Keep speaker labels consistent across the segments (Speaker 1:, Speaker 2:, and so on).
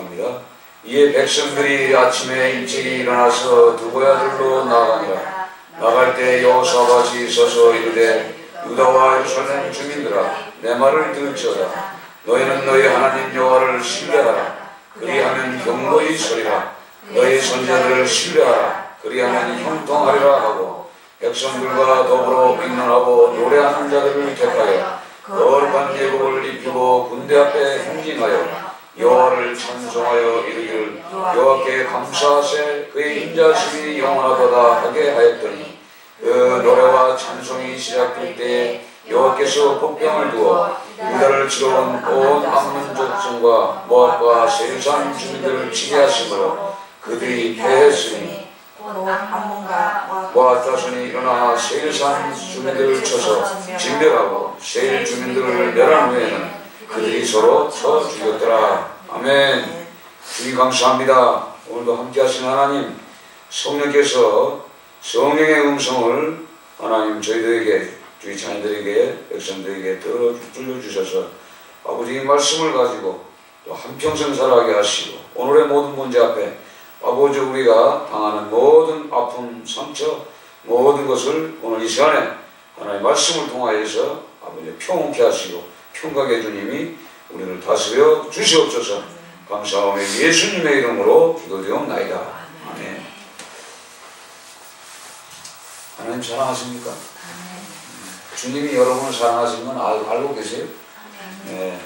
Speaker 1: 기록합니다. 이에 백성들이 아침에 일찍 일어나서 두보야들로 나아가니라. 나갈 때 여호사밧이 서서 이르되 유다와 예루살렘 주민들아 내 말을 들을지어다. 너희는 너희 하나님 여호와를 신뢰하라. 그리하면 경고히 서리라. 너희 선자들을 신뢰하라. 그리하면 형통하리라 하고 백성들과 더불어 맹론하고 노래하는 자들을 택하여 거룩한 예복을 입히고 군대 앞에 행진하여 여호와를 찬송하여 이르기를 여호와께 감사하세 그의 인자심이 영원하도다 하게 하였더니 그 노래와 찬송이 시작될 때에 여호와께서 복병을 두어 유다를 치러온 온 암몬 족속과 모압과 세일산 주민들을 치게 하심으로 그들이 패했으니 모압 자손이 일어나 세일산 주민들을 쳐서 진멸하고 세일 주민들을 멸한 후에는 그들이 서로 쳐 죽였더라. 아멘. 주님 감사합니다. 오늘도 함께 하신 하나님 성령께서 성령의 음성을 하나님 저희들에게 주의 자녀들에게 백성들에게 들려주셔서 아버지의 말씀을 가지고 또 한평생 살아가게 하시고 오늘의 모든 문제 앞에 아버지 우리가 당하는 모든 아픔 상처 모든 것을 오늘 이 시간에 하나님의 말씀을 통하여서 아버지 평온케 하시고 평강의 주님이 우리를 다스려 주시옵소서. 감사하며 예수님의 이름으로 기도드리옵나이다. 아멘. 하나님 사랑하십니까? 주님이 여러분을 사랑하시는 건 알고 계세요? 네.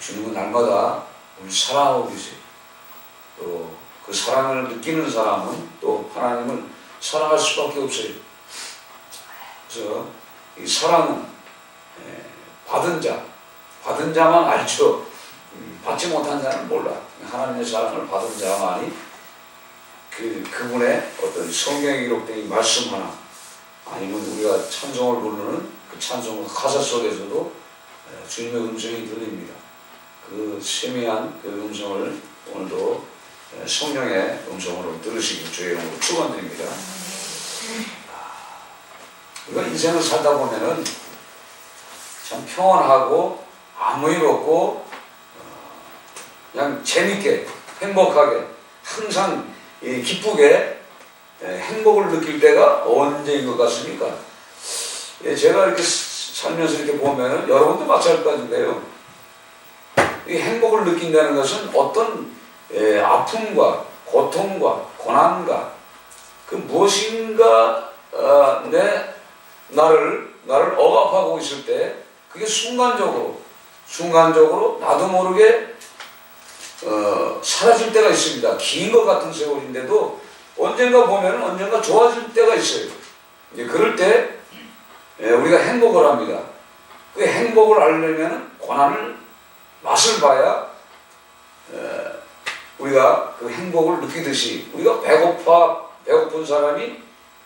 Speaker 1: 주님은 날마다 우리 사랑하고 계세요. 또 그 사랑을 느끼는 사람은 또 하나님을 사랑할 수밖에 없어요. 그래서 이 사랑은 받은 자만 알죠. 받지 못한 자는 몰라. 하나님의 사랑을 받은 자만이 그분의 어떤 성경에 기록된 이 말씀 하나 아니면 우리가 찬송을 부르는 그 찬송 가사 속에서도 주님의 음성이 들립니다. 그 세미한 그 음성을 오늘도 성령의 음성으로 들으시기 주의 이름으로 축원드립니다. 우리가 인생을 살다 보면은 참 평안하고 아무 일 없고 그냥 재밌게 행복하게 항상 기쁘게 행복을 느낄 때가 언제인 것 같습니까? 제가 이렇게 살면서 이렇게 보면은 여러분도 마찬가지인데요. 이 행복을 느낀다는 것은 어떤 아픔과 고통과 고난과 그 무엇인가 나를 억압하고 있을 때 그게 순간적으로 나도 모르게 사라질 때가 있습니다. 긴 것 같은 세월인데도 언젠가 좋아질 때가 있어요. 이제 그럴 때 우리가 행복을 합니다. 그 행복을 알려면 고난을 맛을 봐야 우리가 그 행복을 느끼듯이 우리가 배고픈 사람이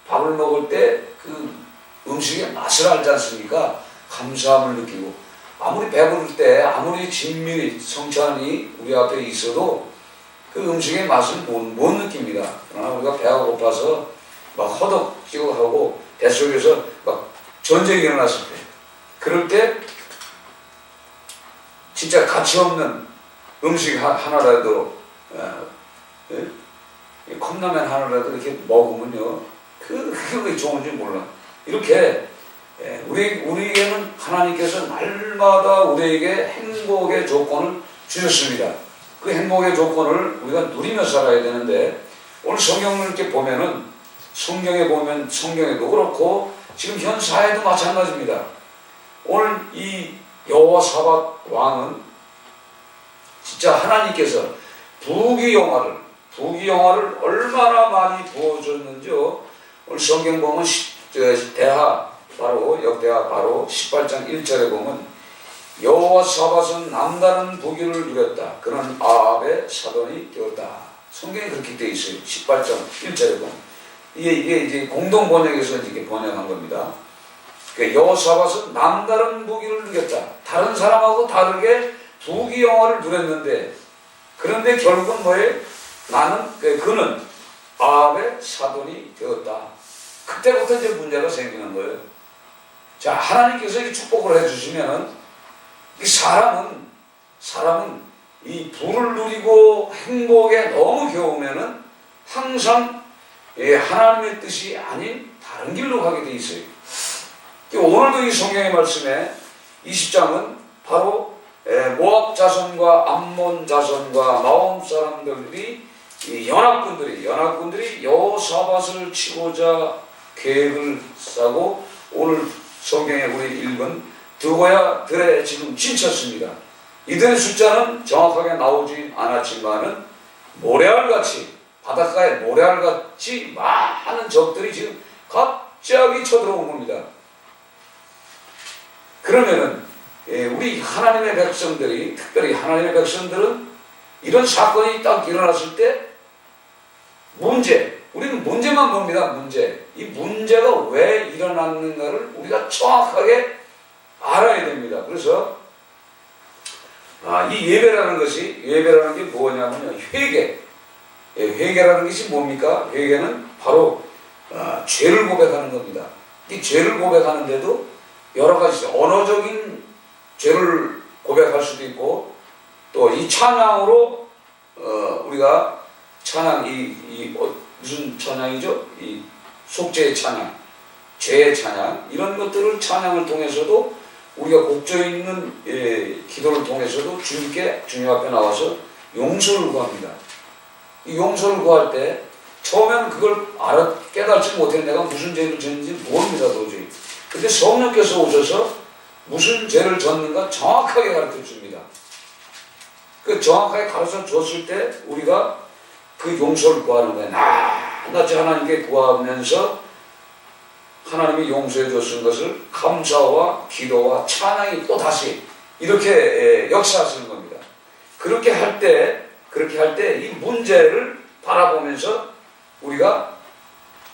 Speaker 1: 밥을 먹을 때 그 음식의 맛을 알지 않습니까? 감사함을 느끼고 아무리 배부를 때 아무리 진미 성찬이 우리 앞에 있어도 그 음식의 맛을 못 느낍니다. 그러나 우리가 배가 고파서 막 허덕지근하고 뱃속에서 막 전쟁이 일어났을 때 그럴 때 진짜 가치 없는 음식 하나라도 컵라면 하나라도 이렇게 먹으면요 그게 좋은지 몰라. 이렇게 우리에게는 하나님께서 날마다 우리에게 행복의 조건을 주셨습니다. 그 행복의 조건을 우리가 누리며 살아야 되는데 오늘 성경을 이렇게 보면은 성경에도 그렇고 지금 현 사회도 마찬가지입니다. 오늘 이 여호사밧 왕은 진짜 하나님께서 부귀영화를 얼마나 많이 부어줬는지요. 오늘 성경 보면 역대하 바로 18장 1절에 보면 여호사밧은 남다른 부귀를 누렸다. 그는 아합의 사돈이 되었다. 성경에 그렇게 되어 있어요. 18장 1절에 보면 이게 이제 공동 번역에서 이렇게 번역한 겁니다. 여호사밧은 남다른 부귀를 누렸다. 다른 사람하고 다르게 부귀영화를 누렸는데 그런데 결국은 뭐예요? 그는 아합의 사돈이 되었다. 그때부터 이제 문제가 생기는 거예요. 자, 하나님께서 이 축복을 해주시면은 이 사람은 이 부를 누리고 행복에 너무 겨우면은 항상 하나님의 뜻이 아닌 다른 길로 가게 돼 있어요. 오늘도 이 성경의 말씀에 20장은 바로 모압 자손과 암몬 자손과 마온 사람들이 연합군들이 여호사밧을 치고자 계획을 짜고 오늘 성경에 우리 읽은 드고야들에 지금 진쳤습니다. 이들의 숫자는 정확하게 나오지 않았지만은 모래알같이 바닷가에 모래알같이 많은 적들이 지금 갑자기 쳐들어온 겁니다. 그러면은 우리 하나님의 백성들이, 특별히 하나님의 백성들은 이런 사건이 딱 일어났을 때 우리는 문제만 봅니다. 이 문제가 왜 일어났는가를 우리가 정확하게 알아야 됩니다. 그래서 이 예배라는 게 뭐냐면요, 회개라는 것이 뭡니까? 회개는 바로 죄를 고백하는 겁니다. 이 죄를 고백하는데도 여러 가지 언어적인 죄를 고백할 수도 있고, 또 이 찬양으로 우리가 찬양, 무슨 찬양이죠? 이 속죄의 찬양, 죄의 찬양, 이런 것들을 찬양을 통해서도 우리가 곡조 있는 기도를 통해서도 주님 앞에 나와서 용서를 구합니다. 이 용서를 구할 때 처음에는 그걸 깨닫지 못해 내가 무슨 죄를 졌는지 모릅니다, 도저히. 근데 성령께서 오셔서 무슨 죄를 졌는가 정확하게 가르쳐 줍니다. 그 정확하게 가르쳐 줬을 때 우리가 그 용서를 구하는 거예요. 낱낱이 하나님께 구하면서 하나님이 용서해 줬은 것을 감사와 기도와 찬양이 또 다시 이렇게 역사하시는 겁니다. 그렇게 할 때 이 문제를 바라보면서 우리가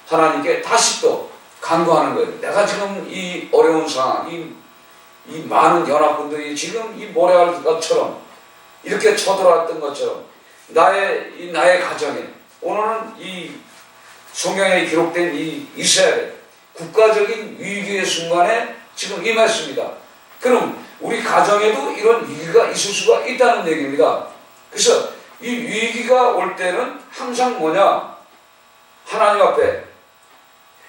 Speaker 1: 하나님께 다시 또 간구하는 거예요. 내가 지금 이 어려운 상황, 이 많은 연합군들이 지금 이 모래알처럼 이렇게 쳐들어왔던 것처럼 나의 가정에, 오늘은 이 성경에 기록된 이 이스라엘 국가적인 위기의 순간에 지금 임했습니다. 그럼 우리 가정에도 이런 위기가 있을 수가 있다는 얘기입니다. 그래서 이 위기가 올 때는 항상 뭐냐? 하나님 앞에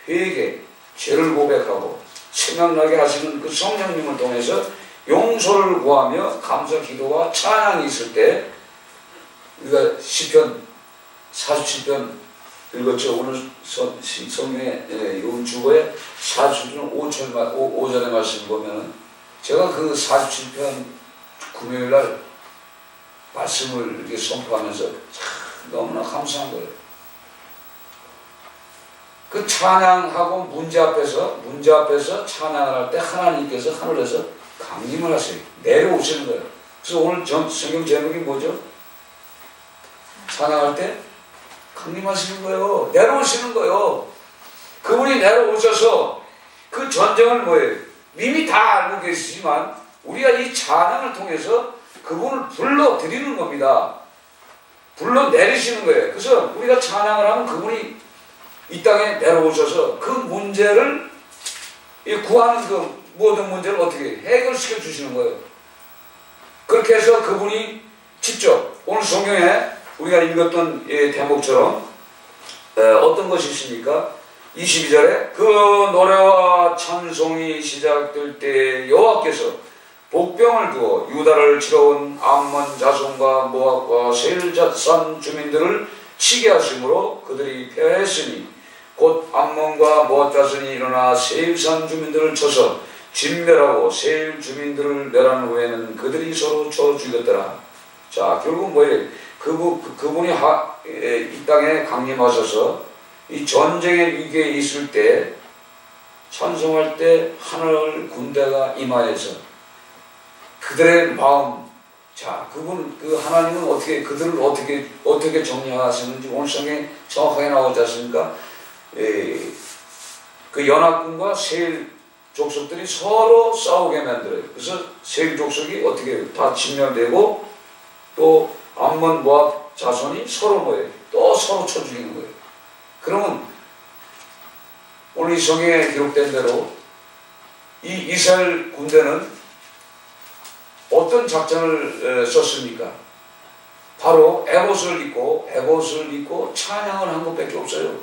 Speaker 1: 회개, 죄를 고백하고 생각나게 하시는 그 성령님을 통해서 용서를 구하며 감사 기도와 찬양이 있을 때, 우리가 시편 47편 읽었죠. 오늘 성경의 이 주보에 47편 5절의 말씀 보면은, 제가 그 47편 금요일날 말씀을 이렇게 선포하면서 참 너무나 감사한 거예요. 그 찬양하고 문제 앞에서 찬양을 할 때 하나님께서 하늘에서 강림을 하세요. 내려오시는 거예요. 그래서 오늘 성경 제목이 뭐죠? 찬양할 때 강림하시는 거예요. 내려오시는 거예요. 그분이 내려오셔서 그 전쟁을 뭐예요? 이미 다 알고 계시지만 우리가 이 찬양을 통해서 그분을 불러드리는 겁니다. 불러내리시는 거예요. 그래서 우리가 찬양을 하면 그분이 이 땅에 내려오셔서 그 문제를, 구하는 그 모든 문제를 어떻게 해결시켜 주시는 거예요. 그렇게 해서 그분이 직접 오늘 성경에 우리가 읽었던 대목처럼 어떤 것이 있습니까? 22절에 그 노래와 찬송이 시작될 때 여호와께서 복병을 두어 유다를 치러온 암몬 자손과 모압과 세일산 주민들을 치게 하심으로 그들이 패했으니 곧 암몬과 모압 자손이 일어나 세일산 주민들을 쳐서 진멸하고 세일 주민들을 멸한 후에는 그들이 서로 쳐 죽였더라. 자, 결국 뭐예요? 그분이 이 땅에 강림하셔서 이 전쟁의 위기에 있을 때 찬송할 때 하늘 군대가 임하여서 그들의 마음, 자, 그 하나님은 그들을 어떻게 정리하시는지 오늘 성경에 정확하게 나오지 않습니까? 그 연합군과 세일 족속들이 서로 싸우게 만들어요. 그래서 세일 족속이 어떻게 다 진멸되고 또 암몬 모압 자손이 서로 뭐예요? 또 서로 쳐 죽이는 거예요. 그러면 오늘 이 성경에 기록된 대로 이 이스라엘 군대는 어떤 작전을 썼습니까? 바로 에봇을 입고 찬양을 한 것밖에 없어요.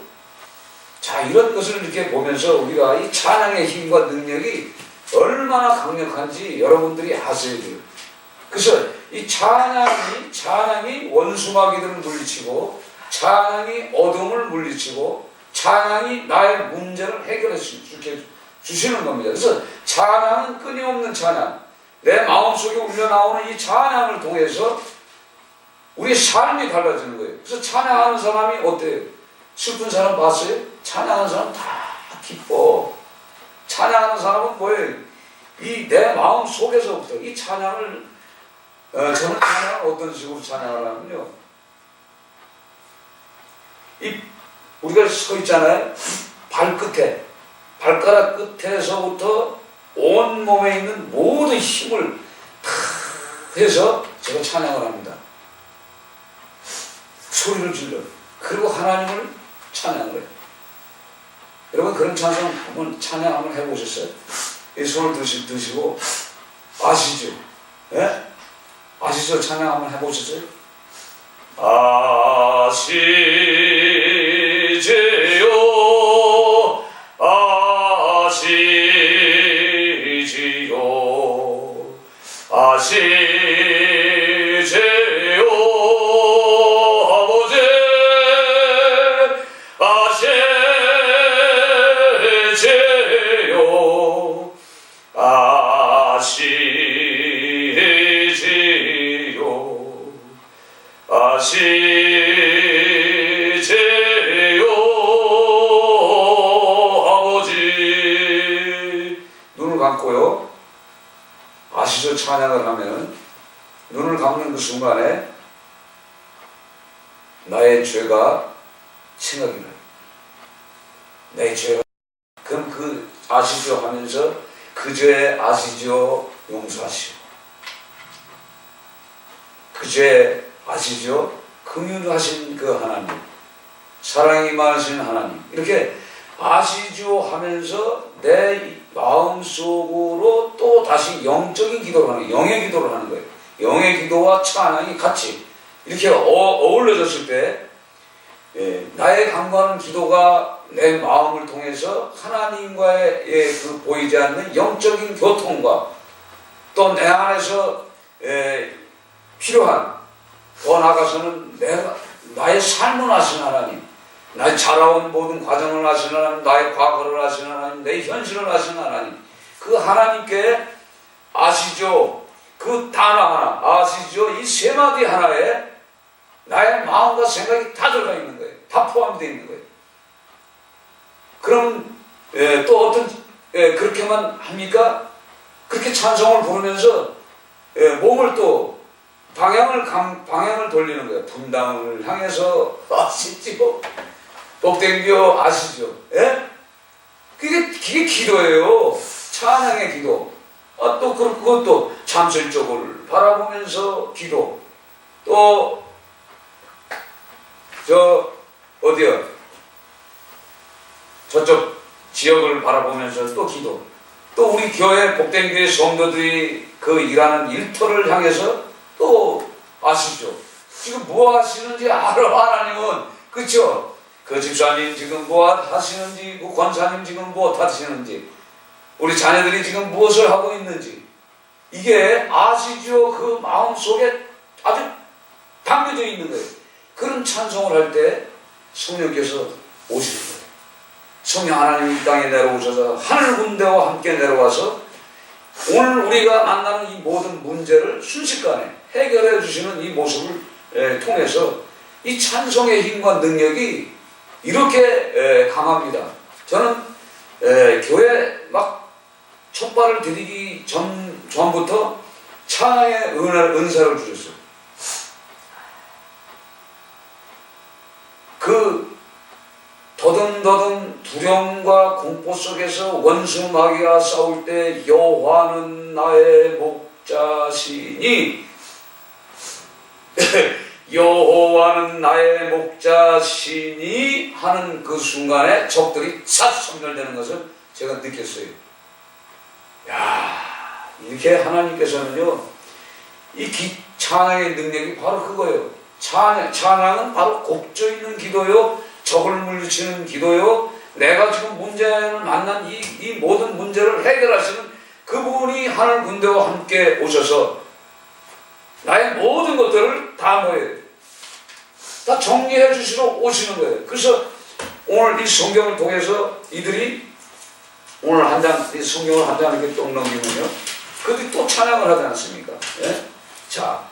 Speaker 1: 자, 이런 것을 이렇게 보면서 우리가 이 찬양의 힘과 능력이 얼마나 강력한지 여러분들이 아셔야 돼요. 그래서 이 찬양이 원수마귀들을 물리치고, 찬양이 어둠을 물리치고, 찬양이 나의 문제를 해결해 주시는 겁니다. 그래서 찬양은 끊임없는 찬양, 내 마음속에 울려나오는 이 찬양을 통해서 우리 삶이 달라지는 거예요. 그래서 찬양하는 사람이 어때요? 슬픈 사람 봤어요? 찬양하는 사람 다 기뻐. 찬양하는 사람은 뭐예요? 이 내 마음 속에서부터 이 찬양을 저는 찬양을 어떤 식으로 찬양을 하냐면요, 우리가 서 있잖아요. 발끝에, 발가락 끝에서부터 온 몸에 있는 모든 힘을 다 해서 제가 찬양을 합니다. 소리를 질러. 그리고 하나님을 찬양을 해요. 여러분, 그런 찬양 한번 해보셨어요? 이 손을 드시고, 아시죠? 예? 아시죠? 찬양 한번 해보셨어요? 아시지요, 아시지요, 아시지요, 아버지, 아시지요, 아시지요, 아시지요, 아버지. 눈을 감고요, 아시죠? 찬양을 하면 눈을 감는 그 순간에 나의 죄가 생각이 나요. 내 죄가. 그럼 그 아시죠 하면서 그 죄 아시죠? 용서하시오. 그 죄 아시죠? 긍휼하신 그 하나님, 사랑이 많으신 하나님, 이렇게 아시죠 하면서 내 마음속으로 또 다시 영적인 기도를 하는 거예요. 영의 기도를 하는 거예요. 영의 기도와 찬양이 같이 이렇게 어울려졌을 때, 나의 간구하는 기도가 내 마음을 통해서 하나님과의 그 보이지 않는 영적인 교통과 또 내 안에서 필요한, 더 나아가서는 나의 삶을 아시는 하나님, 나의 자라온 모든 과정을 아시는 하나님, 나의 과거를 아시는 하나님, 내 현실을 아시는 하나님, 그 하나님께 아시죠? 그 단어 하나, 아시죠? 이 세 마디 하나에 나의 마음과 생각이 다 들어가 있는 거예요. 다 포함되어 있는 거예요. 그럼 또 어떤 그렇게만 합니까? 그렇게 찬송을 부르면서 몸을 또 방향을 돌리는 거예요. 분당을 향해서 아시죠? 복댕겨 아시죠? 예? 그게 기도예요. 찬양의 기도. 또 그것도 잠실 쪽을 바라보면서 기도. 또 어디요? 저쪽 지역을 바라보면서 또 기도. 또 우리 교회 복댕교회 성도들이 그 일하는 일터를 향해서 또 아시죠? 지금 뭐 하시는지 알아, 하나님은. 그쵸? 그 집사님 지금 뭐 하시는지, 그 권사님 지금 뭐 하시는지, 우리 자녀들이 지금 무엇을 하고 있는지, 이게 아시죠? 그 마음속에 아주 담겨져 있는 거예요. 그런 찬송을 할 때 성령께서 오시는 거예요. 성령 하나님이 이 땅에 내려오셔서 하늘 군대와 함께 내려와서 오늘 우리가 만나는 이 모든 문제를 순식간에 해결해 주시는 이 모습을 통해서 이 찬송의 힘과 능력이 이렇게 강합니다. 저는 교회 막 첫발을 디디기 전부터 찬양의 은사를 주셨어요. 그 더듬더듬 두려움과 공포 속에서 원수 마귀와 싸울 때 여호와는 나의 목자시니 여호와는 나의 목자시니 하는 그 순간에 적들이 싹 섬멸되는 것을 제가 느꼈어요. 야, 이렇게 하나님께서는요, 이 찬양의 능력이 바로 그거예요. 찬양은 바로 곡조 있는 기도요, 적을 물리치는 기도요, 내가 지금 문제를 만난 이 모든 문제를 해결하시는 그분이 하늘 군대와 함께 오셔서 나의 모든 것들을 다 뭐예요? 다 정리해 주시러 오시는 거예요. 그래서 오늘 이 성경을 통해서 이들이 오늘 한 장, 이 성경을 한 장 이렇게 또 넘기면요, 그들이 또 찬양을 하지 않습니까? 예? 자,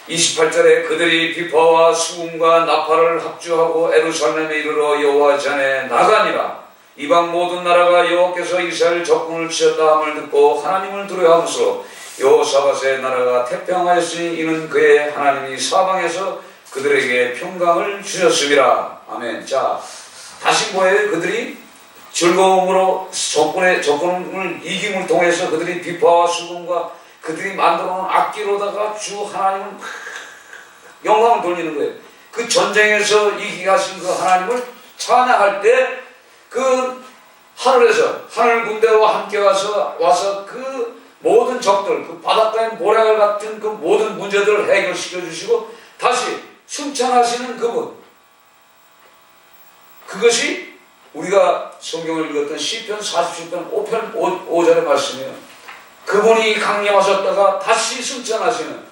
Speaker 1: 28절에 그들이 비파와 수금과 나팔을 합주하고 에루살렘에 이르러 여호와 전에 나가니라. 이방 모든 나라가 여호와께서 이스라엘 적군을 치셨다 함을 듣고 하나님을 두려워하면서 여호사밧의 나라가 태평하였으니 이는 그의 하나님이 사방에서 그들에게 평강을 주셨습니다. 아멘. 자, 다시 뭐예요? 그들이 즐거움으로 적군을 이김을 통해서 그들이 비파와 수금과 그들이 만들어 놓은 악기로다가 주 하나님을 영광을 돌리는 거예요. 그 전쟁에서 이기게 하신 그 하나님을 찬양할 때 그 하늘에서 하늘 군대와 함께 와서 그 모든 적들, 그 바닷가의 모래알 같은 그 모든 문제들을 해결시켜 주시고 다시 승천하시는 그분, 그것이 우리가 성경을 읽었던 시편 47편 5편 5절의 말씀이에요. 그분이 강림하셨다가 다시 승천하시는,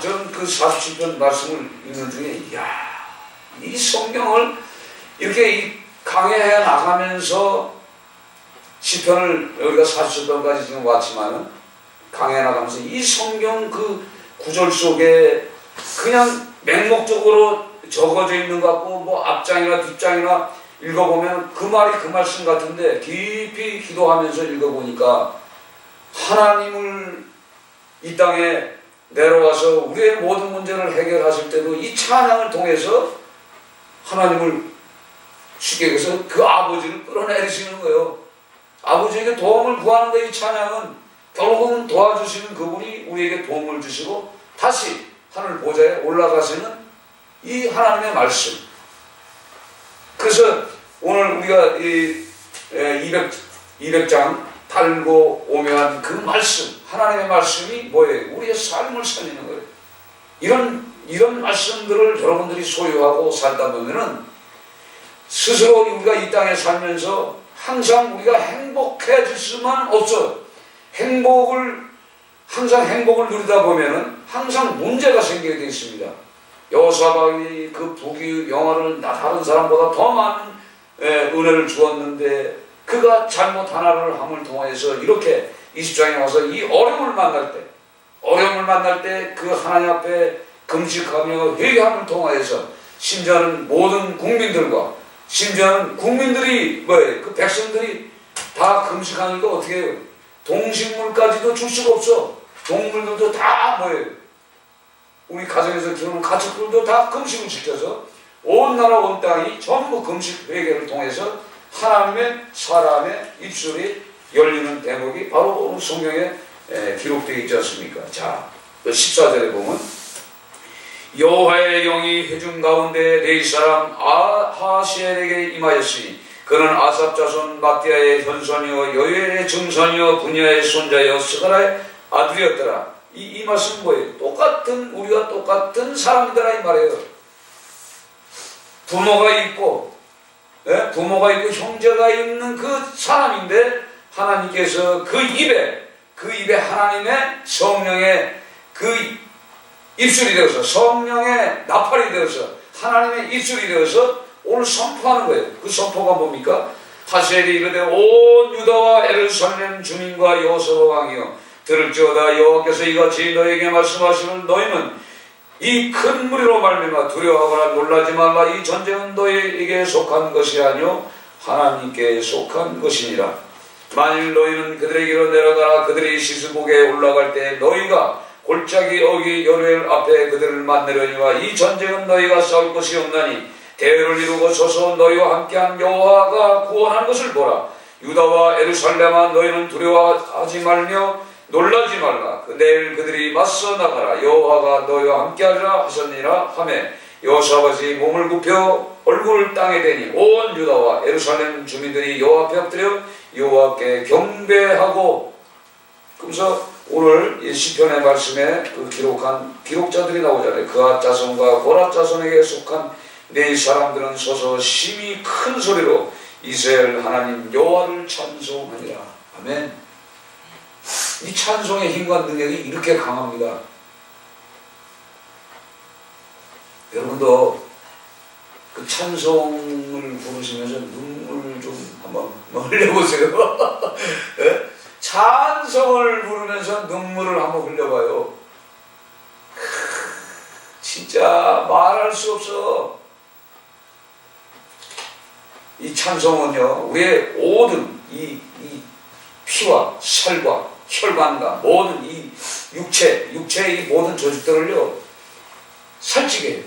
Speaker 1: 저는 그 47편 말씀을 읽는 중에 이 성경을 이렇게 이 강해해 나가면서 시편을 우리가 47편까지 지금 왔지만은 강해해 나가면서 이 성경 그 구절 속에 그냥 맹목적으로 적어져 있는 것 같고 뭐 앞장이나 뒷장이나 읽어보면 그 말이 그 말씀 같은데 깊이 기도하면서 읽어보니까 하나님을 이 땅에 내려와서 우리의 모든 문제를 해결하실 때도 이 찬양을 통해서 하나님을 쉽게 얘기해서 그 아버지를 끌어내리시는 거예요. 아버지에게 도움을 구하는 데 이 찬양은 결국은 도와주시는 그분이 우리에게 도움을 주시고 다시 하늘 보좌에 올라가시는 이 하나님의 말씀. 그래서 오늘 우리가 이 200장 달고 오묘한 그 말씀, 하나님의 말씀이 뭐예요? 우리의 삶을 살리는 거예요. 이런 말씀들을 여러분들이 소유하고 살다 보면은 스스로 우리가 이 땅에 살면서 항상 우리가 행복해질 수만 없어요. 항상 행복을 누리다 보면은 항상 문제가 생기게 되어 있습니다. 여호사밧이 그 부귀 영화를 다른 사람보다 더 많은 은혜를 주었는데 그가 잘못 하나를 함을 통해서 이렇게 20장에 와서 이 어려움을 만날 때 그 하나님 앞에 금식하며 회개함을 통하여서 심지어는 모든 국민들과 심지어는 국민들이 그 백성들이 다 금식하니까 어떻게 해요? 동식물까지도 줄 수가 없어. 동물들도 다 우리 가정에서 키우는 가축들도 다 금식을 시켜서 온 나라 온 땅이 전부 금식 회개를 통해서 하나님의 사람의 입술이 열리는 대목이 바로 성경에 기록되어 있지 않습니까? 자, 14절에 보면 여호와의 영이 회중 가운데 네 사람 하시엘에게 임하였으니 그는 아삽 자손 마띠아의 현손이요 여엘의 증손이요 분야의 손자여 스가라의 아들이었더라. 이 말씀은 뭐예요? 우리가 똑같은 사람이더라 이 말이에요. 부모가 있고 형제가 있는 그 사람인데 하나님께서 그 입에 하나님의 성령의 그 입술이 되어서 성령의 나팔이 되어서 하나님의 입술이 되어서 오늘 선포하는 거예요. 그 선포가 뭡니까? 하시엘이 이르되 온 유다와 예루살렘 주민과 여호사밧 왕이여 들을지어다 여호와께서 이같이 너에게 말씀하시는 너희는 이 큰 무리로 말미암아 두려워하거나 놀라지 말라. 이 전쟁은 너희에게 속한 것이 아니요 하나님께 속한 것이니라. 만일 너희는 그들에게로 내려가라. 그들이 시스복에 올라갈 때 너희가 골짜기 어기 여루엘 앞에 그들을 만나려니와 이 전쟁은 너희가 싸울 것이 없나니 대열을 이루고 서서 너희와 함께한 여호와가 구원한 것을 보라. 유다와 예루살렘아 너희는 두려워하지 말며 놀라지 말라. 내일 그들이 맞서 나가라. 여호와가 너희와 함께하리라 하셨니라 하매 여호사밧이 몸을 굽혀 얼굴을 땅에 대니 온 유다와 예루살렘 주민들이 여호와 앞에 엎드려 여호와께 경배하고, 그래서 오늘 이 시편의 말씀에 그 기록한 기록자들이 나오잖아요. 그앗 자손과 고라 자손에게 속한 네 사람들은 서서 심히 큰 소리로 이스라엘 하나님 여호와를 찬송하니라. 아멘. 이 찬송의 힘과 능력이 이렇게 강합니다. 여러분도 그 찬송을 부르시면서 눈물 좀 한번 흘려보세요. 네? 찬송을 부르면서 눈물을 한번 흘려봐요. 진짜 말할 수 없어. 이 찬송은요, 우리의 모든 이 피와 살과 혈관과 모든 이 육체의 이 모든 조직들을요, 살찌게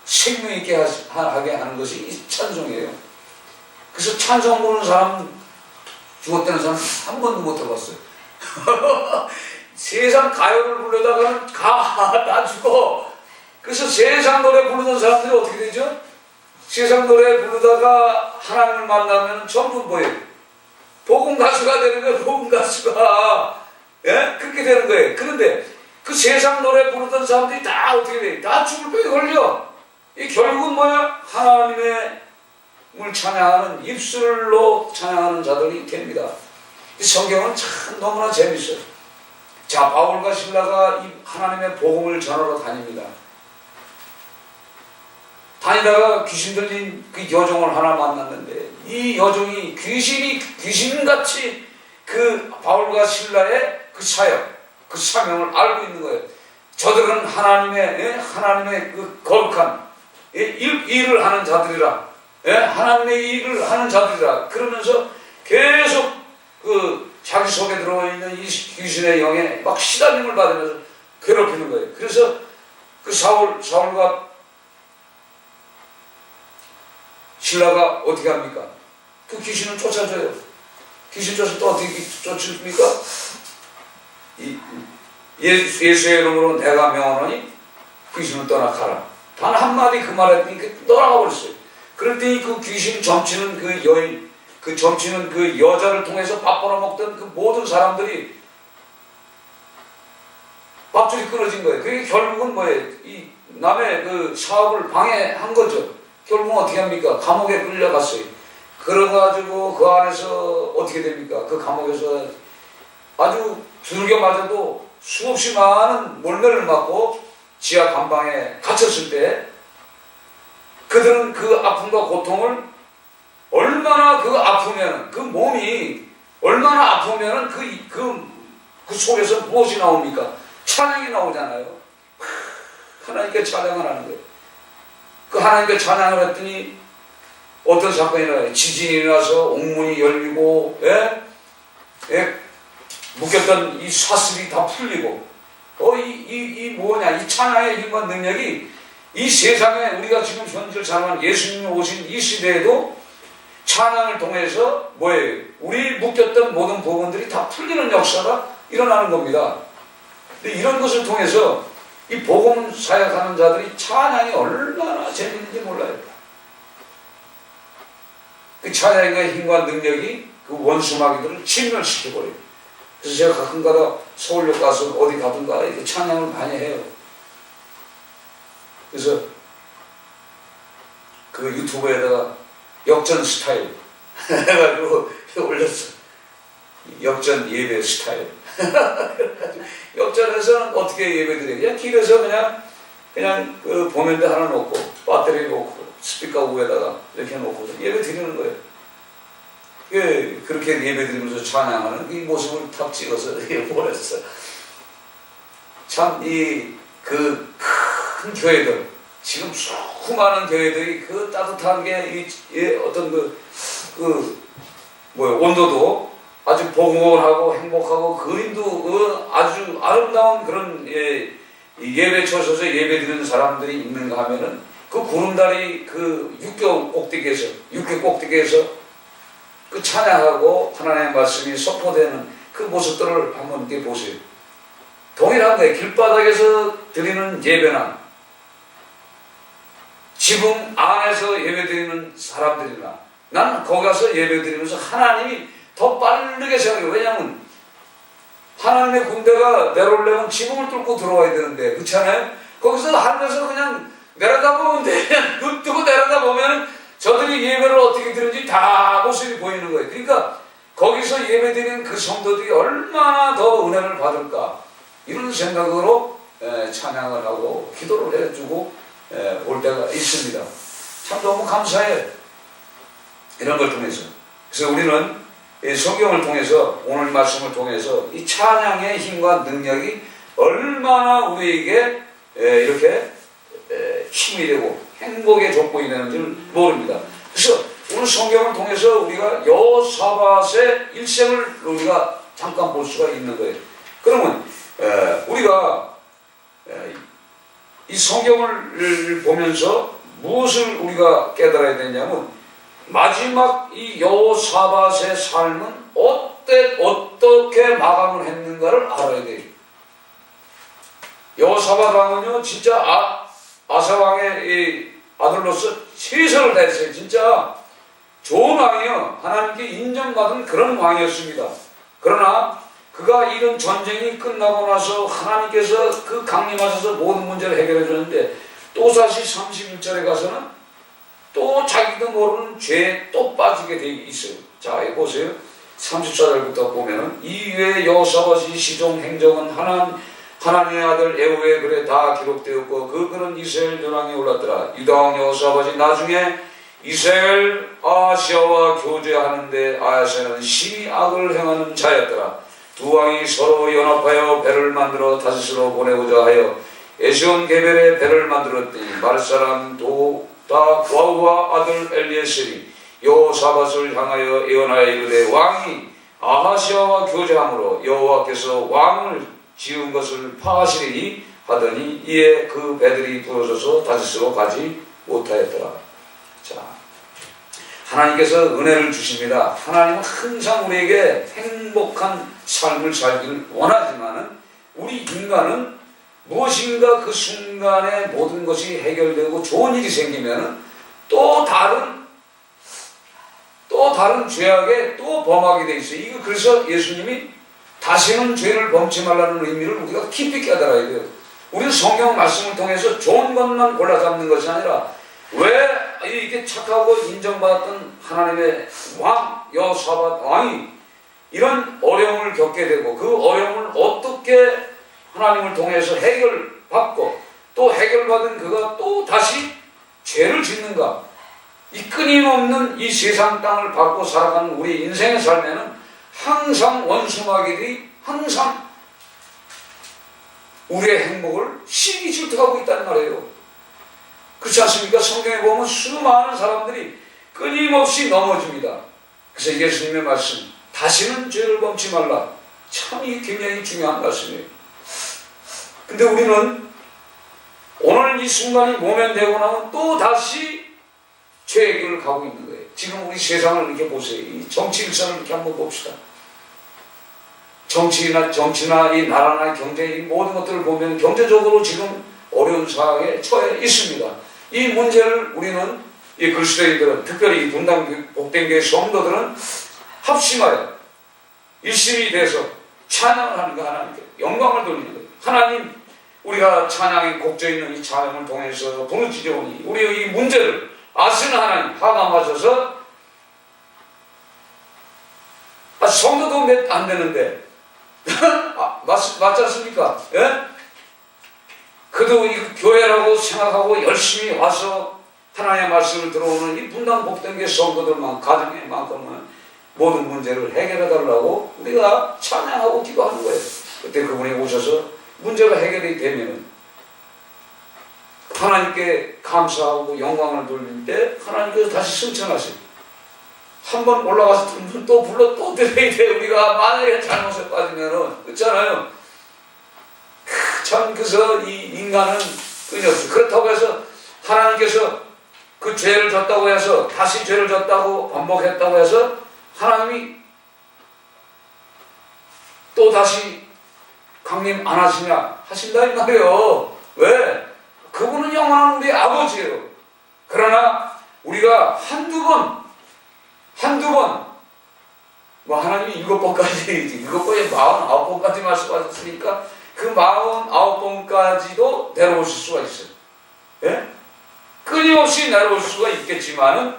Speaker 1: 생명 있게 하게 하는 것이 이 찬송이에요. 그래서 찬송 부르는 사람, 죽었다는 사람 한 번도 못 들어봤어요. 세상 가요를 부르다가는 다 죽어. 그래서 세상 노래 부르는 사람들이 어떻게 되죠? 세상 노래 부르다가 하나님을 만나면 전부 뭐예요? 복음 가수가 되는 거예요. 복음 가수가. 예? 그렇게 되는 거예요. 그런데 그 세상 노래 부르던 사람들이 다 어떻게 돼요? 다 죽을 병에 걸려. 이 결국은 뭐야? 하나님의 을 찬양하는 입술로 찬양하는 자들이 됩니다. 이 성경은 참 너무나 재밌어요. 자, 바울과 실라가 이 하나님의 복음을 전하러 다닙니다. 다니다가 귀신 들린 그 여종을 하나 만났는데, 이 여종이 귀신같이 그 바울과 실라의 그 사역, 그 사명을 알고 있는 거예요. 저들은 하나님의 그 거룩한 일을 하는 자들이라. 하나님의 일을 하는 자들이라. 그러면서 계속 그 자기 속에 들어있는 이 귀신의 영에 막 시달림을 받으면서 괴롭히는 거예요. 그래서 그 사울과 신라가 어떻게 합니까? 그 귀신은 쫓아줘요. 귀신 쫓아 또 어떻게 쫓습니까? 예수의 이름으로 내가 명하노니 귀신은 떠나가라. 단 한마디 그 말했더니 떠나가 버렸어요. 그럴 때 그 귀신 점치는 그 여인, 그 점치는 그 여자를 통해서 밥 벌어먹던 그 모든 사람들이 밥줄이 끊어진 거예요. 그게 결국은 뭐예요? 이 남의 그 사업을 방해한 거죠. 결국은 어떻게 합니까? 감옥에 끌려갔어요. 그래가지고 그 안에서 어떻게 됩니까? 그 감옥에서 아주 두들겨 맞아도 수없이 많은 몰매를 맞고 지하 감방에 갇혔을 때 그들은 그 아픔과 고통을 얼마나 그 아프면, 그 몸이 얼마나 아프면 그 속에서 무엇이 나옵니까? 찬양이 나오잖아요. 하나님께 찬양을 하는 거예요. 그 하나님께 찬양을 했더니 어떤 사건이 일어나요? 지진이 일어나서 옥문이 열리고, 묶였던 이 사슬이 다 풀리고, 이 찬양의 힘과 능력이 이 세상에 우리가 지금 현재를 살아가는 예수님이 오신 이 시대에도 찬양을 통해서 뭐예요? 우리 묶였던 모든 부분들이 다 풀리는 역사가 일어나는 겁니다. 근데 이런 것을 통해서 이 복음 사역하는 자들이 찬양이 얼마나 재밌는지 몰라요. 그 찬양의 힘과 능력이 그 원수마귀들을 진멸시켜버려요. 그래서 제가 가끔가다 서울역 가서 어디 가든가 이렇게 찬양을 많이 해요. 그래서 그 유튜브에다가 역전 스타일 해가지고 올렸어. 역전 예배 스타일. 역전에서는 어떻게 예배 드려요? 그냥 길에서 그냥 그 보면대 하나 놓고 배터리 놓고 스피커 위에다가 이렇게 놓고 예배 드리는 거예요. 그렇게 예배 드리면서 찬양하는 이 모습을 탁 찍어서 보냈어. 참 그 큰 교회들, 지금 수많은 교회들이 그 따뜻한 게 어떤 온도도 아주 보건하고 행복하고 그림도 아주 아름다운 그런 예배 처소에서 예배 드리는 사람들이 있는가 하면은 그 구름다리 그 육교 꼭대기에서 그 찬양하고 하나님의 말씀이 선포되는 그 모습들을 한번 이렇게 보세요. 동일한 거예요. 길바닥에서 드리는 예배나 지붕 안에서 예배드리는 사람들이나 나는 거기 가서 예배드리면서 하나님이 더 빠르게 생각해요. 왜냐하면 하나님의 군대가 내려오려면 지붕을 뚫고 들어와야 되는데, 그렇잖아요? 거기서 하늘에서 그냥 내려다보면 돼. 그냥 눈 뜨고 내려다보면 저들이 예배를 어떻게 드는지 다 모습이 보이는 거예요. 그러니까 거기서 예배드리는 그 성도들이 얼마나 더 은혜를 받을까, 이런 생각으로 찬양을 하고 기도를 해주고 올 때가 있습니다. 참 너무 감사해요, 이런 걸 통해서. 그래서 우리는 이 성경을 통해서, 오늘 말씀을 통해서 이 찬양의 힘과 능력이 얼마나 우리에게 이렇게 힘이 되고 행복에 돋보이 되는지를 모릅니다. 그래서 오늘 성경을 통해서 우리가 여호사밧의 일생을 우리가 잠깐 볼 수가 있는 거예요. 그러면 우리가 이 성경을 보면서 무엇을 우리가 깨달아야 되냐면, 마지막 이 여호사밧의 삶은 어떻게 마감을 했는가를 알아야 돼요. 여호사밧 왕은요, 진짜 아사 왕의 이 아들로서 최선을 다했어요. 진짜 좋은 왕이요, 하나님께 인정받은 그런 왕이었습니다. 그러나 그가 이런 전쟁이 끝나고 나서 하나님께서 그 강림하셔서 모든 문제를 해결해 줬는데, 또다시 31절에 가서는 또 자기도 모르는 죄에 또 빠지게 돼 있어요. 자, 여기 보세요. 34절부터 보면은, 이외에 여호사밧이 시종 행정은 하나님의 아들 에후의 글에 다 기록되었고, 그 글은 이스라엘 멸망에 올랐더라. 유다왕 여호사밧이 나중에 이스라엘 아하시아와 교제하는데, 아하시아는 심히 악을 행하는 자였더라. 두 왕이 서로 연합하여 배를 만들어 다시스로 보내고자 하여 에시온 게벨에 배를 만들었더니, 말사람 도다와우와 아들 엘리에셀이 여호사밧을 향하여 예언하여 이르되, 왕이 아하시아와 교제함으로 여호와께서 왕을 지은 것을 파하시리니 하더니, 이에 그 배들이 부러져서 다시스로 가지 못하였더라. 자, 하나님께서 은혜를 주십니다. 하나님은 항상 우리에게 행복한 삶을 살기를 원하지만은, 우리 인간은 무엇인가 그 순간에 모든 것이 해결되고 좋은 일이 생기면은 또 다른 죄악에 또 범하게 돼 있어요. 이거 그래서 예수님이 다시는 죄를 범치 말라는 의미를 우리가 깊이 깨달아야 돼요. 우리는 성경 말씀을 통해서 좋은 것만 골라 잡는 것이 아니라, 왜 이렇게 착하고 인정받았던 하나님의 왕 여호사밧 왕이 이런 어려움을 겪게 되고, 그 어려움을 어떻게 하나님을 통해서 해결받고, 또 해결받은 그가 또 다시 죄를 짓는가, 이 끊임없는 이 세상 땅을 밟고 살아가는 우리 인생의 삶에는 항상 원수마귀들이 항상 우리의 행복을 시기 질투하고 있다는 말이에요. 그렇지 않습니까? 성경에 보면 수많은 사람들이 끊임없이 넘어집니다. 그래서 예수님의 말씀, 다시는 죄를 범치 말라, 참 이게 굉장히 중요한 말씀이에요. 근데 우리는 오늘 이 순간이 모면되고 나면 또 다시 죄의 길을 가고 있는 거예요. 지금 우리 세상을 이렇게 보세요. 이 정치 일선을 이렇게 한번 봅시다. 정치나 이 나라나 경제, 이 모든 것들을 보면 경제적으로 지금 어려운 상황에 처해 있습니다. 이 문제를 우리는, 이 그리스도인들은, 특별히 이 분당 복된 교회 성도들은 합심하여 일심이 돼서 찬양을 하는 거, 하나님께 영광을 돌리는 거예요. 하나님, 우리가 찬양에 곡져 있는 이 찬양을 통해서 부르짖어오니 우리의 이 문제를 아시는 하나님 하감하셔서, 성도도 몇 안 되는데 맞지 않습니까? 예? 그도 이 교회라고 생각하고 열심히 와서 하나님의 말씀을 들어오는 이 분당 복된교회 성도들만, 가정에만큼은 모든 문제를 해결해 달라고 우리가 찬양하고 기도하는 거예요. 그때 그분이 오셔서 문제가 해결이 되면 하나님께 감사하고 영광을 돌릴 때 하나님께서 다시 승천하세요. 한번 올라가서 또 불러 또 드려야 돼. 우리가 만약에 잘못에 빠지면은, 그렇잖아요. 참, 그래서 이 인간은 끈이 없어요. 그렇다고 해서 하나님께서 그 죄를 졌다고 해서, 다시 죄를 졌다고 반복했다고 해서 하나님이 또 다시 강림 안 하시냐? 하신다 이 말이에요. 왜? 그분은 영원한 우리 아버지예요. 그러나 우리가 한두 번 뭐 하나님이 7번까지 7번에 49번까지 말씀하셨으니까 그 49번까지도 내려오실 수가 있어요. 예? 끊임없이 내려올 수가 있겠지만은,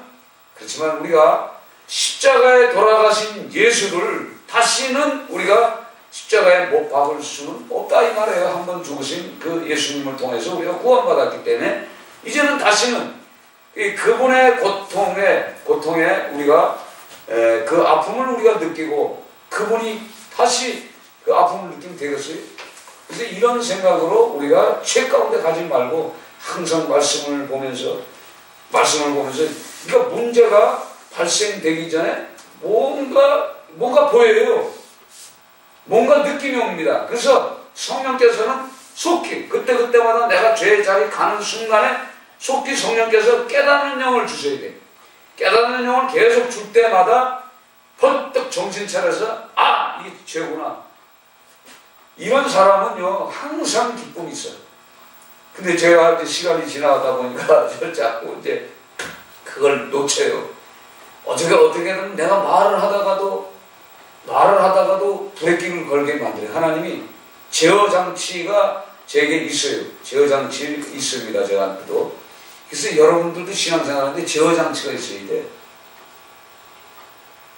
Speaker 1: 그렇지만 우리가 십자가에 돌아가신 예수를 다시는 우리가 십자가에 못 박을 수는 없다 이 말이에요. 한번 죽으신 그 예수님을 통해서 우리가 구원받았기 때문에 이제는 다시는 그분의 고통에 우리가 그 아픔을 우리가 느끼고 그분이 다시 그 아픔을 느끼면 되겠어요. 그래서 이런 생각으로 우리가 죄 가운데 가지 말고 항상 말씀을 보면서 그러니까 문제가 발생되기 전에 뭔가 보여요. 뭔가 느낌이 옵니다. 그래서 성령께서는 속히 그때마다 내가 죄의 자리에 가는 순간에 속히 성령께서 깨닫는 영을 주셔야 돼요. 깨닫는 영을 계속 줄 때마다 번뜩 정신 차려서 이게 죄구나. 이런 사람은요 항상 기쁨이 있어요. 근데 제가 이제 시간이 지나가다 보니까 자꾸 이제 그걸 놓쳐요. 어떻게든 내가 말을 하다가도 브레이킹을 걸게 만들어요. 하나님이 제어 장치가 제게 있어요. 제어 장치 있습니다. 제가도. 그래서 여러분들도 신앙생활하는데 제어 장치가 있어야 돼.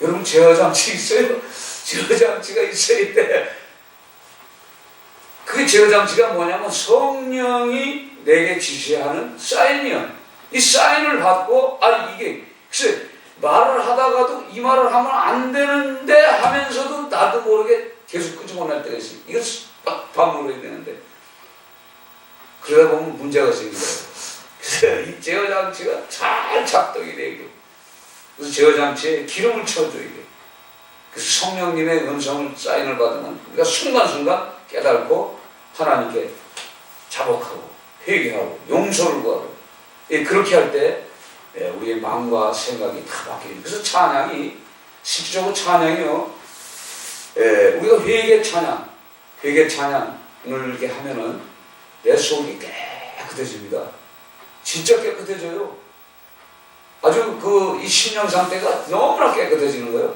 Speaker 1: 여러분 제어 장치 있어요? 제어 장치가 있어야 돼. 그 제어 장치가 뭐냐면 성령이 내게 지시하는 사인이야. 이 사인을 받고 이게 그래서 말을 하다가도 이 말을 하면 안 되는데 하면서도 나도 모르게 계속 끄집어낼 때가 있어요. 이거 밥 먹어야 되는데 그러다 보면 문제가 생기더라고요. 그래서 이 제어 장치가 잘 작동이 돼요. 그래서 제어 장치에 기름을 쳐줘야 돼. 그래서 성령님의 음성을 사인을 받으면 우리가 순간순간 깨닫고 하나님께 자복하고 회개하고 용서를 구하고 그렇게 할 때 우리의 마음과 생각이 다 바뀌어요. 그래서 찬양이 실질적으로 찬양이요. 우리가 회개 찬양을 이렇게 하면은 내 속이 깨끗해집니다. 진짜 깨끗해져요. 아주 이 신령 상태가 너무나 깨끗해지는 거예요.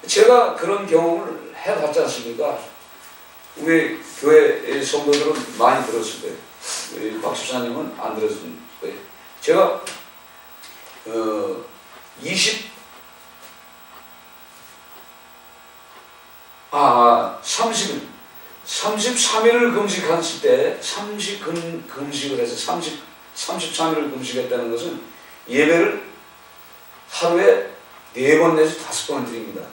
Speaker 1: 제가 그런 경험을 해봤지 않습니까? 우리 교회 성도들은 많이 들었을 거예요. 우리 박 집사님은 안 들었을 거예요. 제가 33일을 금식했을 때, 금식을 해서 33일을 금식했다는 것은 예배를 하루에 4번 내지 5번을 드립니다.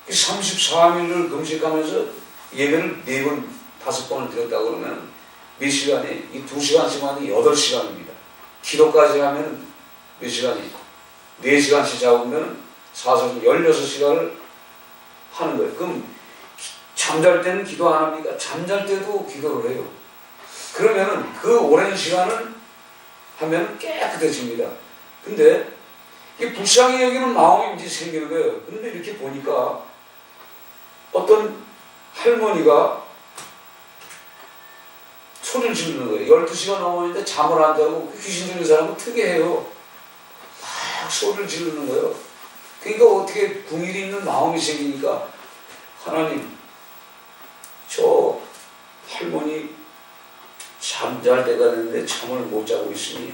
Speaker 1: 33일을 금식하면서 예배를 4번, 5번을 드렸다고 그러면 몇 시간이? 이 2시간씩 하면 8시간입니다. 기도까지 하면 몇 시간이? 4시간씩 잡으면 16시간을 하는 거예요. 그럼 잠잘 때는 기도 안 합니까? 잠잘 때도 기도를 해요. 그러면은 그 오랜 시간을 하면 깨끗해집니다. 근데 이게 불쌍히 여기는 마음이 이제 생기는 거예요. 근데 이렇게 보니까 어떤 할머니가 소리를 지르는 거예요. 12시가 넘었는데 잠을 안 자고 귀신 들린 사람은 특이해요. 막 소리를 지르는 거예요. 그러니까 어떻게 궁일이 있는 마음이 생기니까 하나님, 저 할머니 잠잘 때가 됐는데 잠을 못 자고 있으니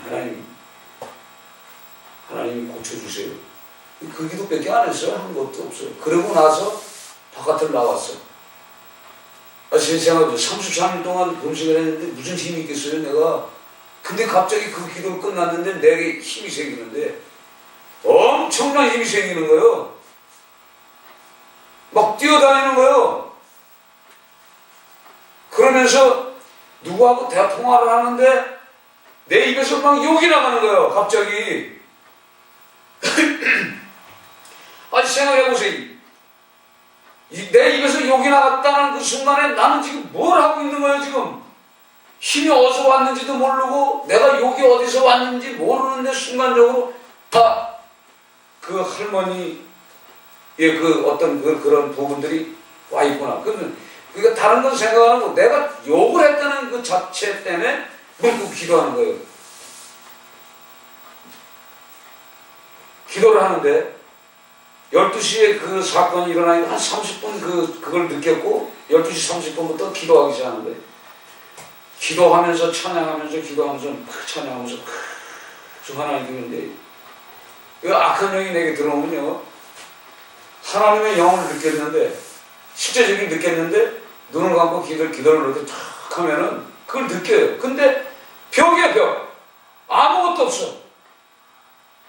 Speaker 1: 하나님이 고쳐주세요. 그 기도밖에 안 했어요. 한 것도 없어요. 그러고 나서 바깥을 나왔어. 제 생각에 33일 동안 금식을 했는데 무슨 힘이 있겠어요, 내가. 근데 갑자기 그 기도가 끝났는데 내게 힘이 생기는데 엄청난 힘이 생기는 거예요. 막 뛰어다니는 거예요. 그러면서 누구하고 대통화를 하는데 내 입에서 막 욕이 나가는 거예요, 갑자기. 아니, 생각해보세요. 내 입에서 욕이 나갔다는 그 순간에 나는 지금 뭘 하고 있는 거예요, 지금? 힘이 어디서 왔는지도 모르고 내가 욕이 어디서 왔는지 모르는데 순간적으로 다 그 할머니의 그 어떤 그런 부분들이 와 있구나. 그러니까 다른 건 생각 안 하고 내가 욕을 했다는 그 자체 때문에 문구 기도하는 거예요. 기도를 하는데 12시에 그 사건이 일어나니까 한 30분 그걸 느꼈고 12시 30분부터 기도하기 시작하는 거예요. 기도하면서 찬양하면서 기도하면서 찬양하면서 주 하나님인데 그 악한 영이 내게 들어오면요 하나님의 영을 느꼈는데 실제적인 느꼈는데 눈을 감고 기도를 이렇게 탁 하면은 그걸 느껴요. 근데 벽이야 벽. 아무것도 없어.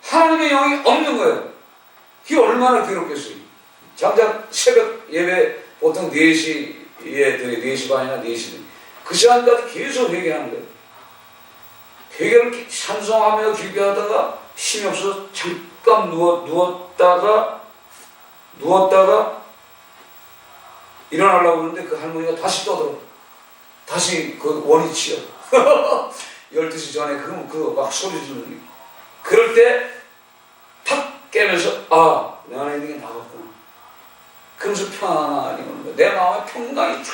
Speaker 1: 하나님의 영이 없는 거예요. 그게 얼마나 괴롭겠어요. 장작 새벽 예배 보통 4시에 4시 반이나 4시 그 시간까지 계속 회개하는 거예요. 회개를 찬송하며 기도하다가 힘이 없어서 잠깐 누웠다가 일어나려고 하는데 그 할머니가 다시 떠들어. 다시 그 원위치요. 12시 전에 그거 막 소리 지르는 게. 그럴 때 탁 깨면서 아, 내 안에 있는 게 나갔구나. 그러면서 평안이 오는 거예요. 내 마음에 평강이 쫙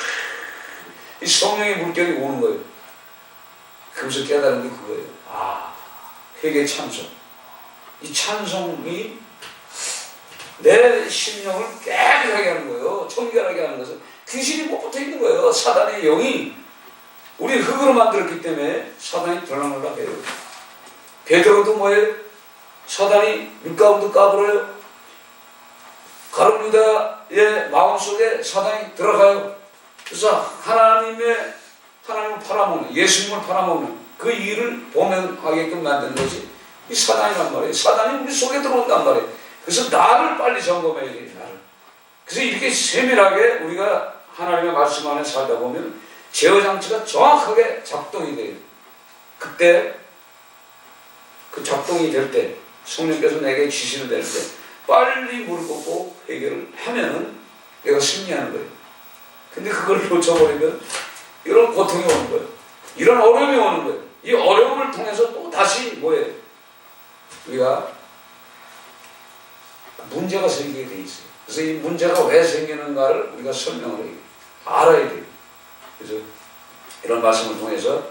Speaker 1: 이 성령의 물결이 오는 거예요. 그러면서 깨달은 게 그거예요. 아, 회개 찬송. 이 찬송이 내 심령을 깨끗하게 하는 거예요. 청결하게 하는 것은 귀신이 못 붙어 있는 거예요. 사단의 영이 우리 흙으로 만들었기 때문에 사단이 들어가려고 해요. 베드로도 뭐예요? 사단이 밀가루도 까불어요. 가룟 유다의 마음속에 사단이 들어가요. 그래서 하나님을 팔아먹는, 예수님을 팔아먹는 그 일을 범행하게끔 만드는 것이 이 사단이란 말이에요. 사단이 우리 속에 들어온단 말이에요. 그래서 나를 빨리 점검해야 돼요. 나를. 그래서 이렇게 세밀하게 우리가 하나님의 말씀 안에 살다 보면 제어장치가 정확하게 작동이 돼요. 그때 그 작동이 될 때 성령께서 내게 지시를 낼 때 빨리 무릎 꿇고 해결을 하면은 내가 승리하는 거예요. 근데 그걸 놓쳐버리면 이런 고통이 오는 거예요. 이런 어려움이 오는 거예요. 이 어려움을 통해서 또 다시 뭐예요? 우리가 문제가 생기게 돼 있어요. 그래서 이 문제가 왜 생기는가를 우리가 설명을 해요. 알아야 돼요. 그래서 이런 말씀을 통해서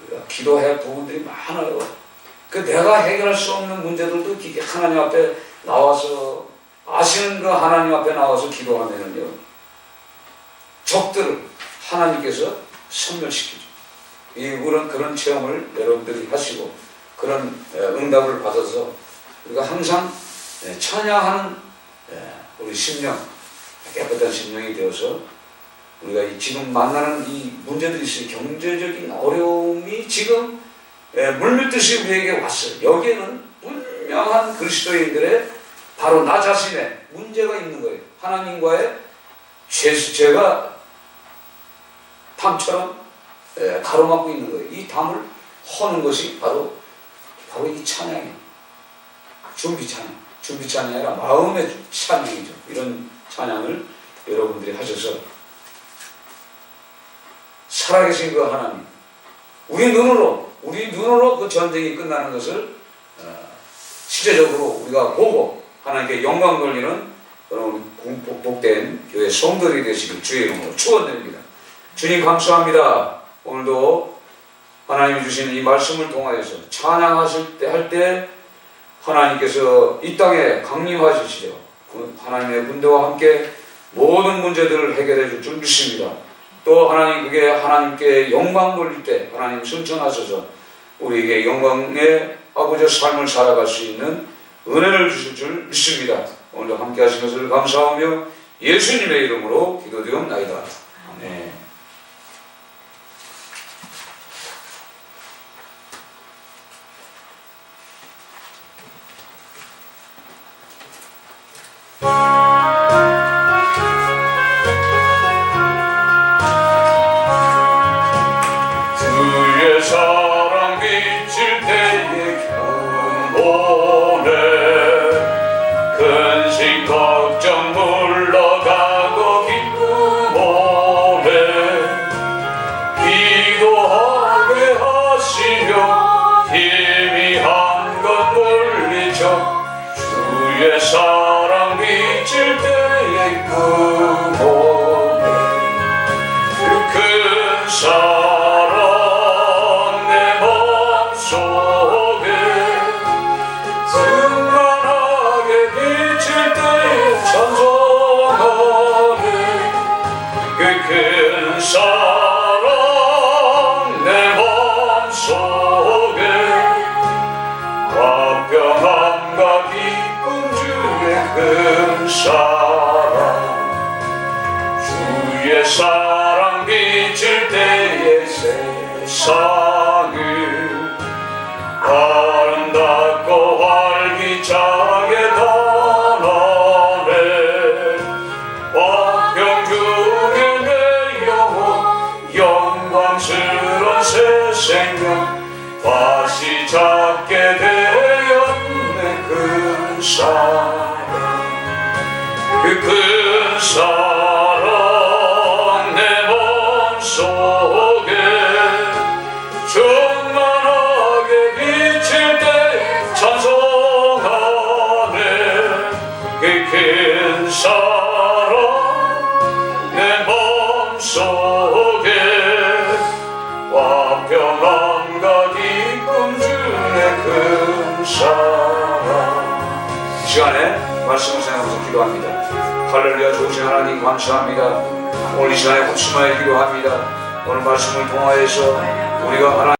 Speaker 1: 우리가 기도해야 할 부분들이 많아요. 그 내가 해결할 수 없는 문제들도 하나님 앞에 나와서 아시는 그 하나님 앞에 나와서 기도하면은요 적들을 하나님께서 섬멸시키죠. 그런 체험을 여러분들이 하시고 그런 응답을 받아서 우리가 항상 찬양하는 우리 심령, 깨끗한 심령이 되어서 우리가 지금 만나는 이 문제들이 있어요. 경제적인 어려움이 지금 물밀듯이 우리에게 왔어요. 여기에는 분명한 그리스도인들의 바로 나 자신의 문제가 있는 거예요. 하나님과의 죄가 담처럼 가로막고 있는 거예요. 이 담을 허는 것이 바로 이 찬양이에요. 준비 찬양이 아니라 마음의 찬양이죠. 이런 찬양을 여러분들이 하셔서 살아계신 그 하나님, 우리 눈으로 그 전쟁이 끝나는 것을 실제적으로 우리가 보고 하나님께 영광 돌리는 복된 교회 성도들이 되시길 주의 이름으로 축원드립니다. 주님 감사합니다. 오늘도 하나님이 주시는 이 말씀을 통하여서 찬양하실 때 할 때 하나님께서 이 땅에 강림하시죠. 하나님의 군대와 함께 모든 문제들을 해결해 줄 줄 믿습니다. 또 하나님 그게 하나님께 영광 돌릴 때 하나님 승천하셔서 우리에게 영광의 아버지의 삶을 살아갈 수 있는 은혜를 주실 줄 믿습니다. 오늘도 함께 하신 것을 감사하며 예수님의 이름으로 기도드리옵나이다. 아멘.
Speaker 2: 주의 사랑 비칠 때에 경고네 근심 걱정 물러가고 기쁨 사랑 주의 사랑 비칠 때에 세상을 아름답고 활기차게 변하네 화평 중에 내 영혼 영광스러운 새 생명 다시 찾게 되었네 큰 사랑 그 큰 사랑 내 맘속에 충만하게 비칠 때 찬송하네 그 큰 사랑 내 맘속에 화평함과 기쁨 주네 큰 사랑
Speaker 1: 이 시간에 말씀을 생각하면서 기도합니다. 할렐루야. 좋으신 하나님 감사합니다. 오늘 이 시간에 호심하여 기도합니다. 오늘 말씀을 통하여서 우리가 하나님